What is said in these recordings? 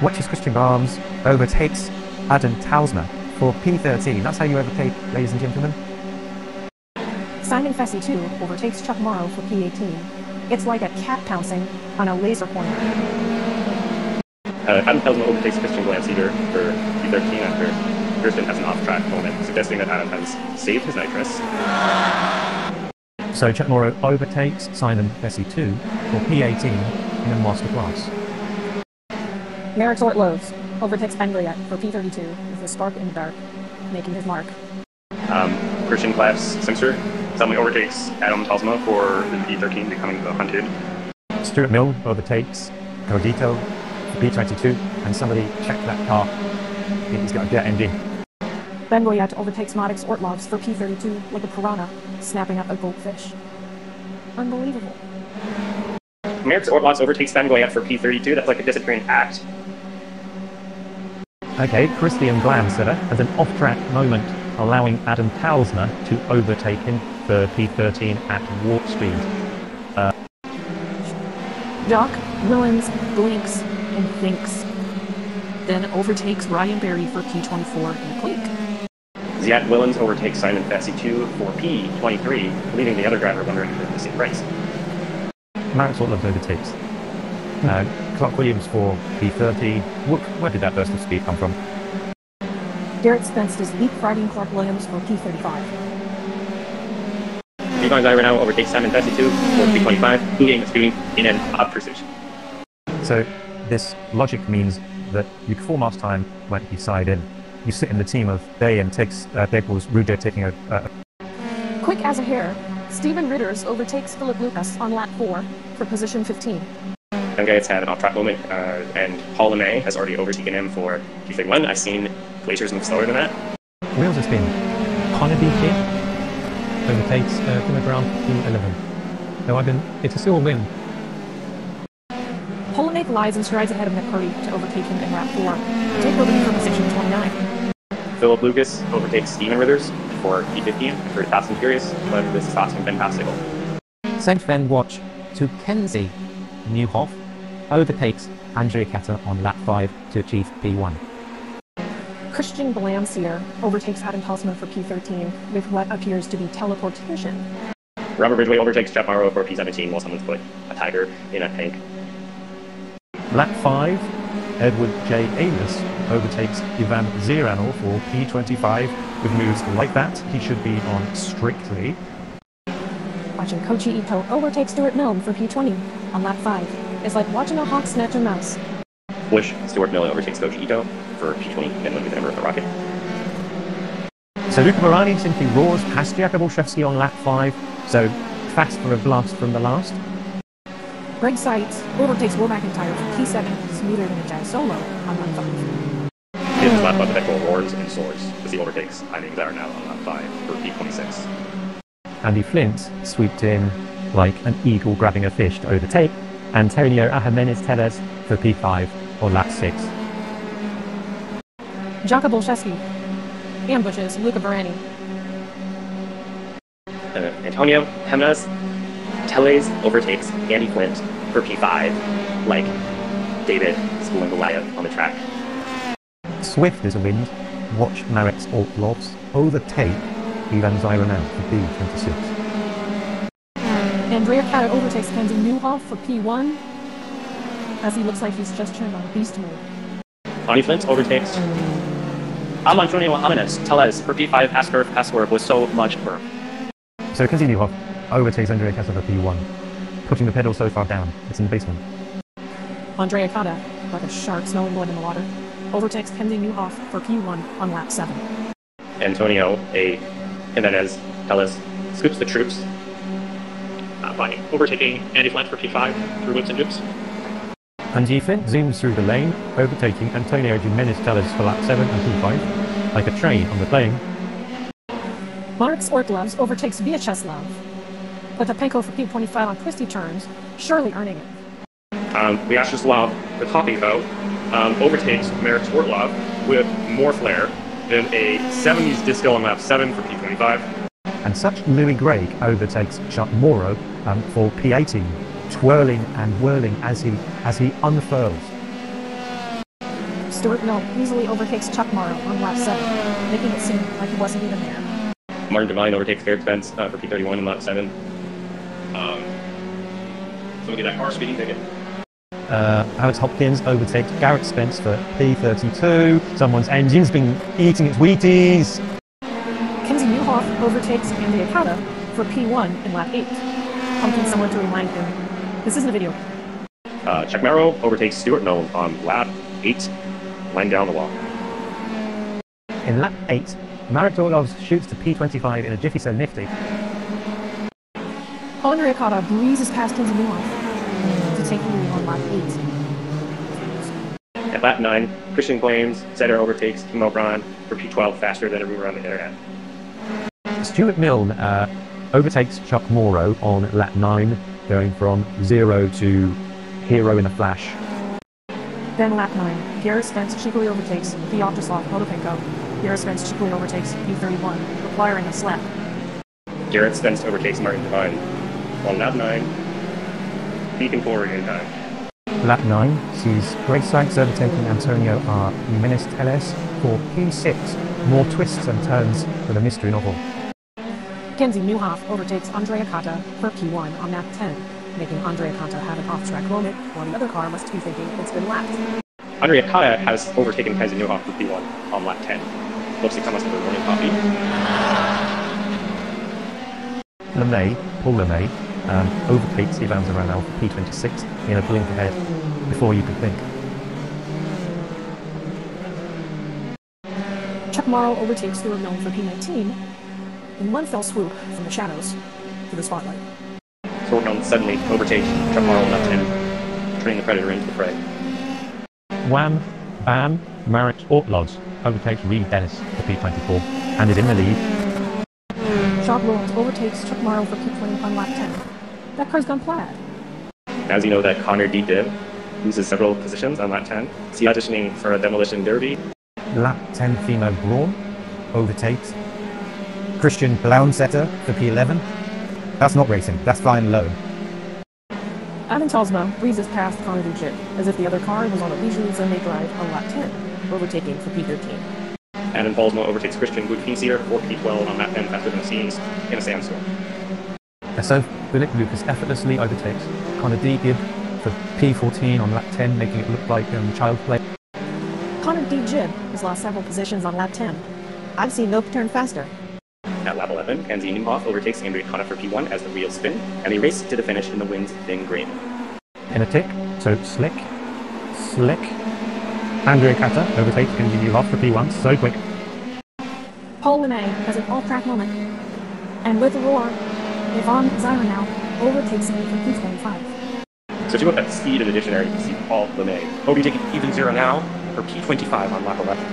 Watches Christian Barnes overtakes Adam Talsma for P13. That's how you overtake, ladies and gentlemen. Simon Fessy 2 overtakes Chuck Morrow for P18. It's like a cat pouncing on a laser pointer. Adam Talsma overtakes Christian Glanceater for P13 after Kirsten has an off-track moment, suggesting that Adam has saved his nitrous. So Chuck Morrow overtakes Simon Fessy 2 for P18 in a masterclass. Merrick Sortlows overtakes Ben Gliette for P32 with a spark in the dark, making his mark. Christian Class Simpson suddenly overtakes Adam Talsma for the P13, becoming the hunted. Stuart Mill overtakes Codito for P22, and somebody check that car. He's got a jet engine. Ben Gliette overtakes Maddox Ortlovs for P32 like a piranha, snapping up a goldfish. Unbelievable. Merrick Ortlovs overtakes Ben Gliette for P32. That's like a disappearing act. Okay, Christian Glanceater has an off-track moment, allowing Adam Talsma to overtake him for P13 at warp speed. Jock Willens blinks and thinks, then overtakes Ryan Berry for P24 in a clink. Ziad Willens overtakes Simon Fessy 2 for P23, leaving the other driver wondering if they're the same race. Merrick Sortlows overtakes Clark Williams for P30. Where did that burst of speed come from? Garrett Spence is leapfrogging Clark Williams for P35. P5 driver now overtakes Simon Fessy 2 for P25, leading the speed in an odd pursuit. So this logic means that you perform last time when you side in. You sit in the team of Day and takes Daple's Ruger taking a Quick as a hare, Stephen Ritters overtakes Philip Lucas on lap 4 for position 15. Gates had an off-track moment, and Paul LeMay has already overtaken him for P31. I've seen Glaciers move slower than that. Wheels has been Honeybee here. Overtakes Plymouth Grand P11. No, it's a still win. Polonate lies and strides ahead of Nick Purdy to overtake him in lap 4. Take over for position 29. Philip Lucas overtakes Stephen Ritters for P15 for Fast and Furious, but this is Fast and Fantastical. Sent then watch to Kenzie Newhoff overtakes Andrea Catter on lap 5 to achieve P1. Christian Glanceater overtakes Adam Talsma for P13 with what appears to be teleportation. Robert Ridgway overtakes Jeff Morrow for P17 while someone's put a tiger in a tank. Lap 5, Edward J. Amos overtakes Ivan Ziranov for P25. With moves like that, he should be on strictly. Watching Koichi Ito overtakes Stuart Milne for P20 on lap 5 is like watching a hawk snatch a mouse. Bush Stuart Milne overtakes Koichi Ito for P20 and will be the member of the Rocket. So Luca Morani simply roars past Jakub Olszewski on lap 5, so fast for a blast from the last. Greg Seitz overtakes Will McIntyre for P7, smoother than a jazz solo on lap 5. His lap up echo roars and soars as he overtakes Heidi Zara now on lap 5 for P26. Andy Flint swooped in like an eagle grabbing a fish to overtake Antonio Jimenez Tellez for P5 or lap 6. Jakub Olszewski ambushes Luca Barani. Antonio Jimenez Tellez overtakes Andy Flint for P5, like David schooling Goliath on the track. Swift as a wind, watch Marek's Ortlovs overtake Ivan Ziranov for P26. Andrea Catter overtakes Kenzie Newhoff for P1, as he looks like he's just turned on beast mode. Bonnie Flint overtakes Antonio Jimenez Tellez for P5. Askerf Password with so much burn. So Kenzie Newhoff overtakes Andrea Catter for P1, putting the pedal so far down, it's in the basement. Andrea Catter, like a shark smelling blood in the water, overtakes Kenzie Newhoff for P1 on lap 7. Antonio Jimenez Tellez scoops the troops by overtaking Andy Flint for P5 through whips and jumps. Andy Flint zooms through the lane, overtaking Antonio Jimenez Tellez for lap 7 and P5, like a train on the plane. Marek Ortlovs overtakes Vyacheslav, Potapenko for P25 on twisty turns, surely earning it. Vyacheslav Potapenko overtakes Marek Ortlov with more flair than a 70s disco on lap 7 for P25. And such Louis Gregg overtakes Chuck Morrow for P18, twirling and whirling as he unfurls. Stuart Mill easily overtakes Chuck Morrow on lap 7, making it seem like he wasn't even there. Martin Devine overtakes Garrett Spence for P31 in lap 7. So we get that car speeding ticket. Alex Hopkins overtakes Garrett Spence for P32. Someone's engine's been eating its Wheaties. Kenzie Newhoff overtakes Andy Akata for P1 in lap 8, prompting someone to remind him, this isn't a video. Chuck Merrow overtakes Stuart Mill on lap 8, laying down the wall. In lap 8, Marek Dorlovs shoots to P25 in a jiffy so nifty. Andre Akata breezes past Kenzie Newhoff to take the lead on lap 8. At lap 9, Christian claims Setter overtakes Tim O'Brien for P12 faster than everyone on the internet. Stuart Milne overtakes Chuck Morrow on lap 9, going from 0 to hero in a flash. Then lap 9, Garrett Spence cheekily overtakes Vyacheslav Potapenko. Garrett Spence cheekily overtakes P31, requiring a slap. Garrett Spence overtakes Martin Devine on lap 9, peaking forward in time. Lap 9 sees Grace Sykes overtaking Antonio R. Jimenez-Teles for P6. More twists and turns for the mystery novel. Kenzie Newhoff overtakes Andre Akata for P1 on lap 10, making Andre Akata have an off-track moment, while the other car must be thinking it's been lapped. Andre Akata has overtaken Kenzie Newhoff for P1 on lap 10. Looks like someone must have a morning coffee. Paul LeMay, overtakes Ivan Zaranel for P26 in a blink ahead, before you could think. Chuck Morrow overtakes Stuart Milne for P19 in one fell swoop from the shadows to the spotlight. Stuart Milne suddenly overtakes Chuck Morrow on lap 10, turning the Predator into the prey. Wham, bam, Marek Ortlods overtakes Reed Dennis for P24 and is in the lead. Jock Rowland overtakes Chuck Morrow for P20 on lap 10. That car's gone plaid. As you know that Connor D. Dibb loses several positions on lap 10. Is he auditioning for a demolition derby? Lap 10 female Braun overtakes Christian Blaunsetter for P11. That's not racing, that's flying low. Adam Talsma breezes past Connor Duchit as if the other car was on a leisurely Sunday drive on lap 10, overtaking for P13. Adam Talsma overtakes Christian Wood-Pinsier for P12 on lap 10 faster than the scenes in a sandstorm. So Philip Lucas effortlessly overtakes Connor D. Gibb for P14 on lap 10, making it look like child play. Connor D. Gibb has lost several positions on lap 10. I've seen Nope turn faster. At lap 11, Kenzie Newhoff overtakes Andrea Connor for P1 as the wheels spin, and they race to the finish in the wind's thin green. In a tick, so slick. Andrea Kata overtakes Kenzie Newhoff for P1, so quick. Paul LeMay has an all-track moment, and with a roar, Yvonne Zyronau overtakes him for P25. So if you look at the speed of the dictionary, you can see Paul LeMay overtaking even zero now for P25 on lap 11.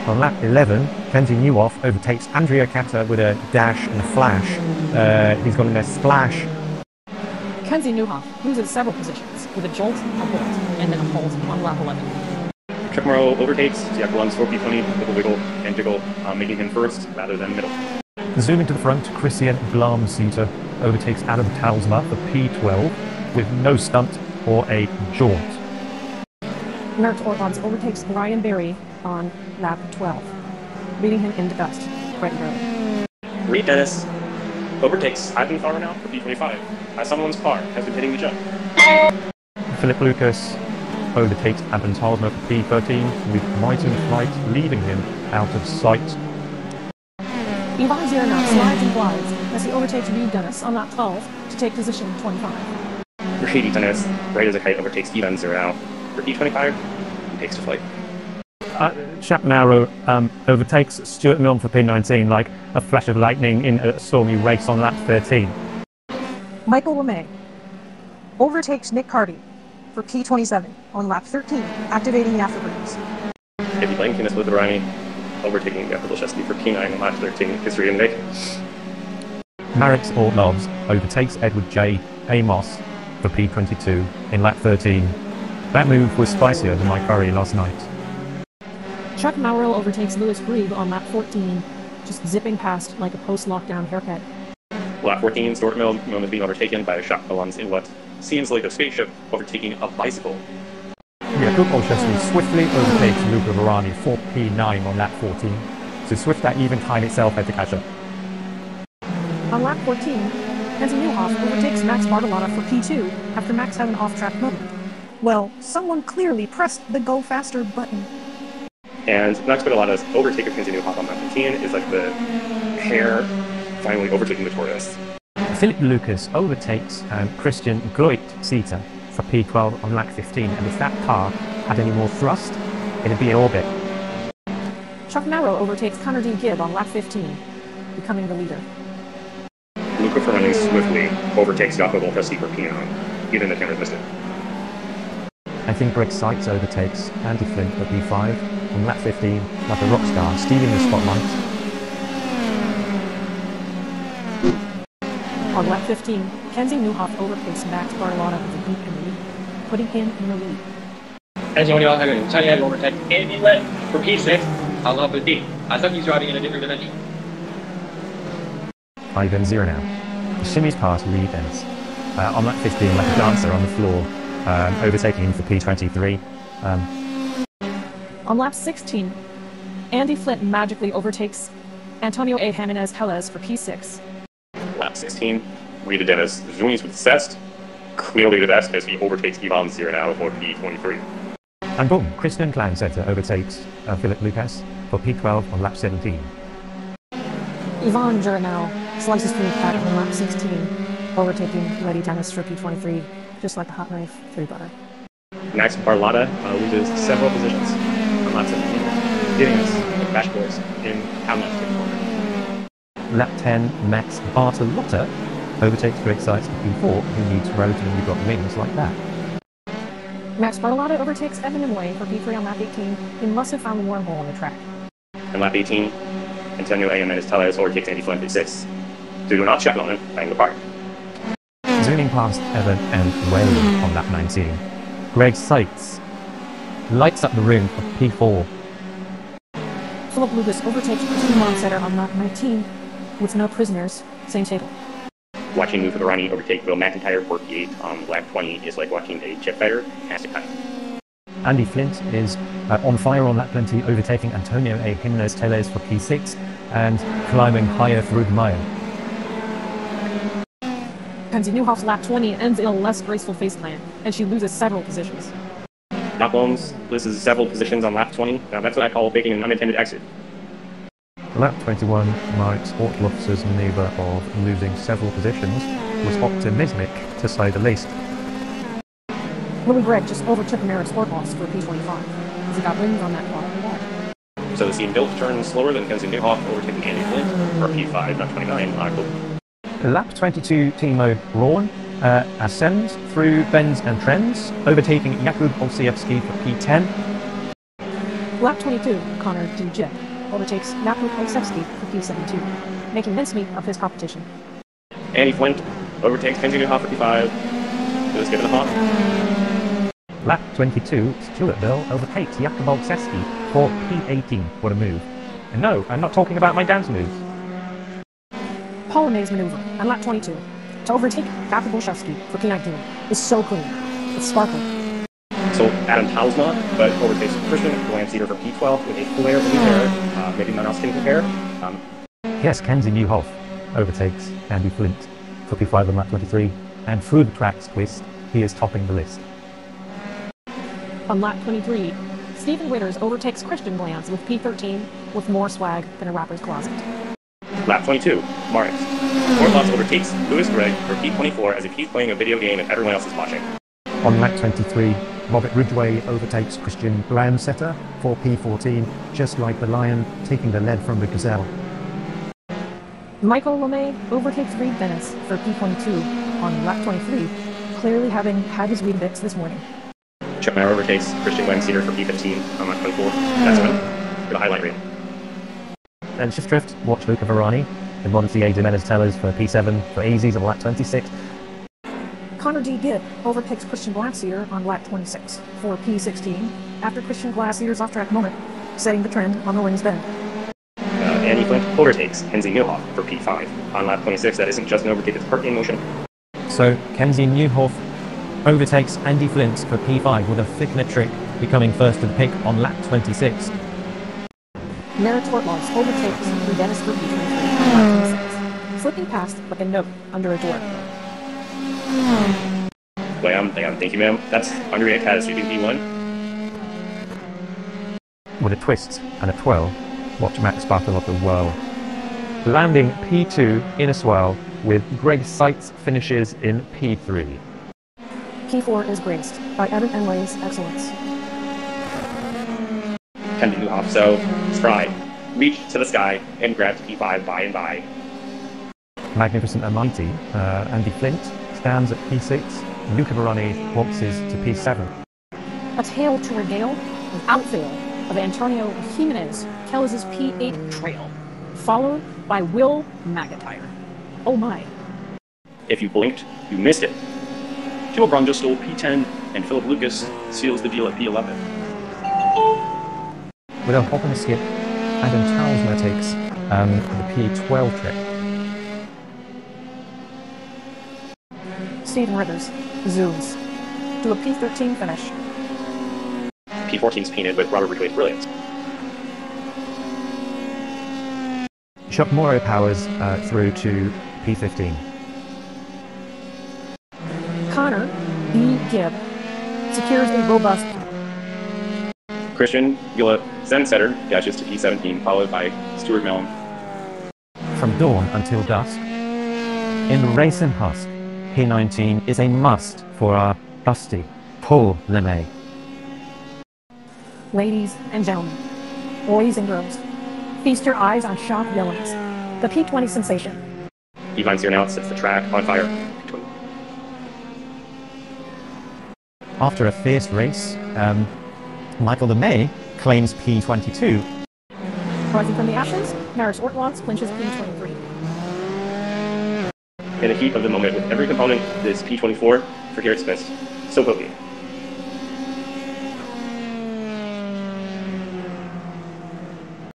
On lap 11, Kenzie Newhoff overtakes Andrea Kata with a dash and a flash. He's got a splash. Kenzie Newhoff loses several positions with a jolt, a bolt, and then a halt on lap 11. Chuck Morrow overtakes Jack Lund's for P20 with a wiggle and jiggle, making him first rather than middle. Zooming to the front, Christian Blamseter overtakes Adam Talsma for P12 with no stunt or a jaunt. Mert Ortons overtakes Ryan Berry on lap 12, leading him into dust quite early. Reed Dennis overtakes Ivan Zaranel for P25 as someone's car has been hitting the jump. Philip Lucas overtakes Adam Talsma for P13 with might and flight, leaving him out of sight. Ivan Zyronau slides and glides as he overtakes Reed Dennis on lap 12 to take position 25. Reed Dennis, right as a kite, overtakes Ivan Zaranel for P25 and takes to flight. Chuck Morrow overtakes Stuart Milne for P19 like a flash of lightning in a stormy race on lap 13. Michael LeMay overtakes Nick Carty for P27 on lap 13, activating the afterburners. Eddie Blankeness with the Rami overtaking Jeff Dolszewski for P9 on lap 13, history in the day. Marek Ortlows overtakes Edward J. Amos for P22 in lap 13. That move was spicier than my curry last night. Chuck Morrow overtakes Louis Grieb on lap 14, just zipping past like a post-lockdown haircut. Lap 14, Stuart Milne is being overtaken by a shock balloons in what seems like a spaceship overtaking a bicycle. Jakub Olszewski swiftly overtakes Luca Varani for P9 on lap 14. So swift that even time itself had to catch up. On lap 14, Kenzie Newhoff overtakes Max Bartolotta for P2 after Max had an off-track moment. Well, someone clearly pressed the go faster button. And Max Bartolotta's overtake of Kenzie Newhoff on lap 15 is like the hare finally overtaking the tortoise. Philip Lucas overtakes Christian Goit-Sita for P12 on lap 15, and if that car had any more thrust, it'd be in orbit. Chuck Narrow overtakes Connor D. Gibb on lap 15, becoming the leader. Luca running swiftly overtakes Jakob Olszewski for P9, even the cameras missed it. I think Greg Sykes overtakes Andy Flint for P5 on lap 15, like a rock star, stealing the spotlight. On lap 15, Kenzie Newhoff overtakes Max Bartolotta with a beat in the lead, putting him in the lead. As you know, Tony had to overtake Andy Flint for P6 on lap 15. I thought he's driving in a different dimension. 5-0 now. The shimmies past Lee Dennis. On lap 15, like a dancer on the floor, overtaking him for P23. On lap 16, Andy Flint magically overtakes Antonio A. Jimenez Tellez for P6. Lap 16, Lee Dennis zoomies with Cest, clearly the best as he overtakes Ivan Ziranau for P23. And boom, Christian Kleinsetter overtakes Philip Lucas for P12 on lap 17. Ivan Ziranau slices through the pack on lap 16, overtaking Letty Dennis for P23, just like a hot knife through butter. Max Bartolotta loses several positions on lap 17, giving us the dashboards in how much to corner. Lap 10, Max Bartolotta overtakes Greg Sykes for P4, who needs relatively got wings like that. Max Bartolotta overtakes Evan Imway for P3 on lap 18. He must have found the wormhole on the track. On lap 18, Antonio A. Jimenez Tellez overtakes Andy Flint P6 due to an off-track moment playing the part. Zooming past Evan and Wayne on lap 19, Greg Sykes lights up the room for P4. Philip Lucas overtakes Christian Monsetter on lap 19 with no prisoners, same table. Watching Luca Varani overtake Will McIntyre for P8 on lap 20 is like watching a jet fighter has to cut. Andy Flint is on fire on lap 20, overtaking Antonio A. Jimenez Tellez for P6 and climbing higher through the mile. Kenzie Newhoff's lap 20 ends in a less graceful face plant, and she loses several positions. Doc Bones loses several positions on lap 20. Now that's what I call making an unintended exit. Lap 21 marks Ortloff's maneuver of losing several positions was optimistic, to say the least. Louis Gregg just overtook Merrick's Ortloff for P25, as he got wings on that car. So the scene built turns slower than Kenzie Newhoff overtaking Andy Flint for P5, not 29. Lap 22, Timo Rawn ascends through bends and trends, overtaking Jakub Olszewski for P10. Lap 22, Connor D. Gibb overtakes Jakub Olszewski for P72, making mincemeat of his competition. Andy Flint overtakes Kenzie Newhoff for P5. Just give it a hop. Lap 22, Stuart Bill overtakes Jakub Olszewski for P18. What a move. And no, I'm not talking about my dance moves. Polonaise maneuver on lap 22 to overtake Jakub Olszewski for P19 is so clean. It's sparkling. So Adam Hausma, but overtakes Christian Landseater for P12 with a flare in the air. Maybe none else can compare. Yes, Kenzie Newhoff overtakes Andy Flint for P5 on lap 23, and through the track's twist, he is topping the list. On lap 23, Stephen Witters overtakes Christian Glantz with P13 with more swag than a rapper's closet. Lap 22, Martins. Ortloff overtakes Louis Gregg for P24 as if he's playing a video game and everyone else is watching. On lap 23, Robert Ridgway overtakes Christian Brandsetter for P14, just like the lion taking the lead from the gazelle. Michael LeMay overtakes Reed Dennis for P22 on lap 23, clearly having had his weed bits this morning. Chuck Maurer overtakes Christian Landseater for P15 on lap 24. That's good. Good highlight reel. And Shift Drift, watch Luca Varani, and Monty A. Jimenez Tellez for P7 for Easies on lap 26. Connor D. Gibb overtakes Christian Glacier on lap 26 for P16 after Christian Glacier's off-track moment, setting the trend on the wings bend. Andy Flint overtakes Kenzie Newhoff for P5 on lap 26. That isn't just an overtake, it's part in motion. So Kenzie Newhoff overtakes Andy Flint for P5 with a thickener trick becoming first to the pick on lap 26. Merritt Ortlaws overtakes Dennis for P23, slipping past like a note under a door. Damn, thank you, ma'am. That's Andrea Cat sweeping P1. With a twist and a twirl, watch Max battle of the whirl. Landing P2 in a swirl, with Greg Seitz finishes in P3. P4 is graced by Evan Enley's excellence. Kendi Newhoff, so stride, reach to the sky, and grab P5 by and by. Magnificent and Mighty, Andy Flint stands at P6. Luca Baroni waltzes to P7. A tale to regale, without fail, of Antonio Jimenez tells his P8 trail, followed by Will McIntyre. Oh my. If you blinked, you missed it. Timo Braun just stole P10, and Philip Lucas seals the deal at P11. With a hop and a skip, Adam Talsma takes the P12 trip. Stephen Rivers zooms to a P13 finish. P14's painted with Robert Ridgway's brilliance. Chuck Morrow powers through to P15. Connor B. Gibb secures a robust. Christian Gilla Zensetter dashes to P17, followed by Stuart Mellon. From dawn until dusk, in the race and husk, P19 is a must for our trusty Paul LeMay. Ladies and gentlemen, boys and girls, feast your eyes on Shock Villains, the P20 sensation. Evine's here now, sets the track on fire. After a fierce race, Michael LeMay claims P22. Rising from the ashes, Maris Ortlaws clinches P23. In the heat of the moment, with every component, this P24 for here it's missed. So quickly.